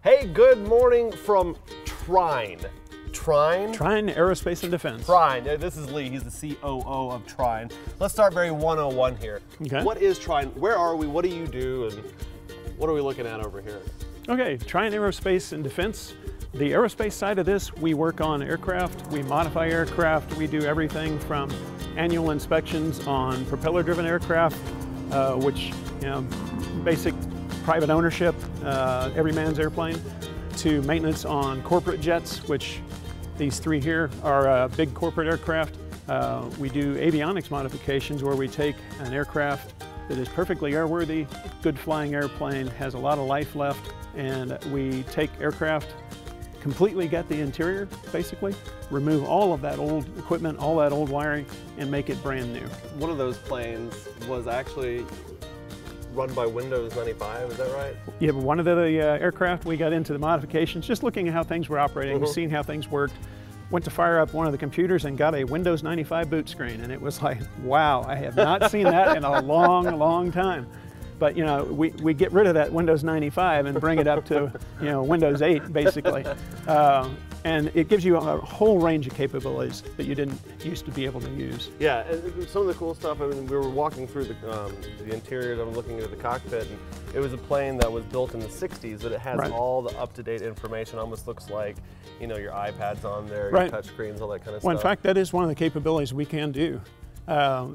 Hey, good morning from Trine. Trine? Trine, Aerospace and Defense. Trine. This is Lee. He's the COO of Trine. Let's start very 101 here. Okay. What is Trine? Where are we? What do you do? And what are we looking at over here? Okay, Trine Aerospace and Defense. The aerospace side of this, we work on aircraft, we modify aircraft, we do everything from annual inspections on propeller-driven aircraft, which, you know, basic private ownership, every man's airplane, to maintenance on corporate jets, which these three here are big corporate aircraft. We do avionics modifications where we take an aircraft that is perfectly airworthy, good flying airplane, has a lot of life left, and we take aircraft, completely get the interior, basically, remove all of that old equipment, all that old wiring, and make it brand new. One of those planes was actually run by Windows 95, is that right? Yeah, but one of the aircraft, we got into the modifications, just looking at how things were operating, seeing how things worked. Went to fire up one of the computers and got a Windows 95 boot screen, and it was like, wow, I have not seen that in a long, long time. But you know, we get rid of that Windows 95 and bring it up to, you know, Windows 8 basically, and it gives you a whole range of capabilities that you didn't used to be able to use. Yeah, and some of the cool stuff. I mean, we were walking through the interior. I'm looking at the cockpit, and it was a plane that was built in the '60s, but it has all the up-to-date information. Almost looks like, you know, your iPad's on there, your touch screens, all that kind of stuff. Well, in fact, that is one of the capabilities we can do.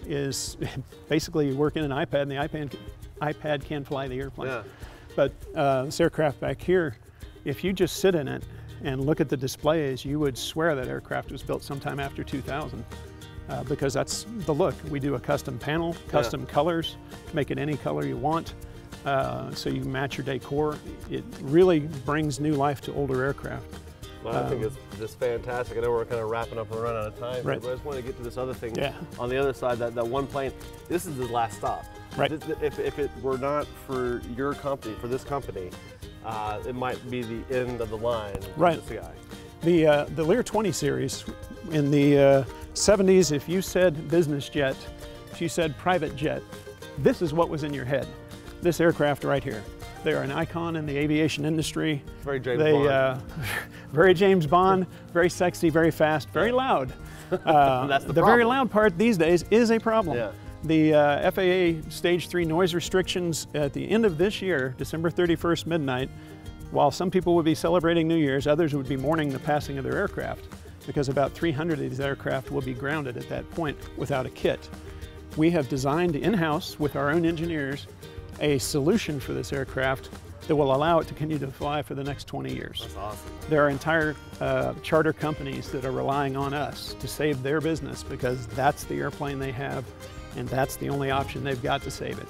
Is basically work in an iPad, and the iPad can fly the airplane. Yeah. But this aircraft back here, if you just sit in it and look at the displays, you would swear that aircraft was built sometime after 2000, because that's the look. We do a custom panel, custom colors, make it any color you want, so you match your decor. It really brings new life to older aircraft. Well, I think it's just fantastic. I know we're kind of wrapping up and running out of time, right. But I just want to get to this other thing. Yeah. On the other side, that one plane, this is the last stop. Right. If it were not for your company, for this company, it might be the end of the line right. for this guy. The Lear 20 series, in the 70s, if you said business jet, if you said private jet, this is what was in your head. This aircraft right here. They are an icon in the aviation industry. Very James Bond. Very James Bond, very sexy, very fast, very loud. That's the problem. Very loud part these days is a problem. Yeah. The FAA Stage 3 noise restrictions at the end of this year, December 31st midnight, while some people would be celebrating New Year's, others would be mourning the passing of their aircraft, because about 300 of these aircraft will be grounded at that point without a kit. We have designed in-house with our own engineers a solution for this aircraft that will allow it to continue to fly for the next 20 years. That's awesome. There are entire charter companies that are relying on us to save their business, because that's the airplane they have, and that's the only option they've got to save it.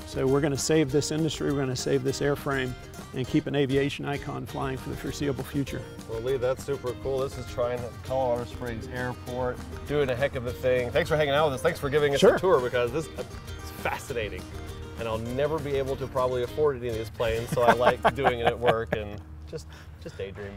So we're going to save this industry, we're going to save this airframe, and keep an aviation icon flying for the foreseeable future. Well, Lee, that's super cool. This is Trine at Colorado Springs Airport, doing a heck of a thing. Thanks for hanging out with us. Thanks for giving us a tour, because this is fascinating. And I'll never be able to probably afford any of these planes, so I like doing it at work and just daydreaming.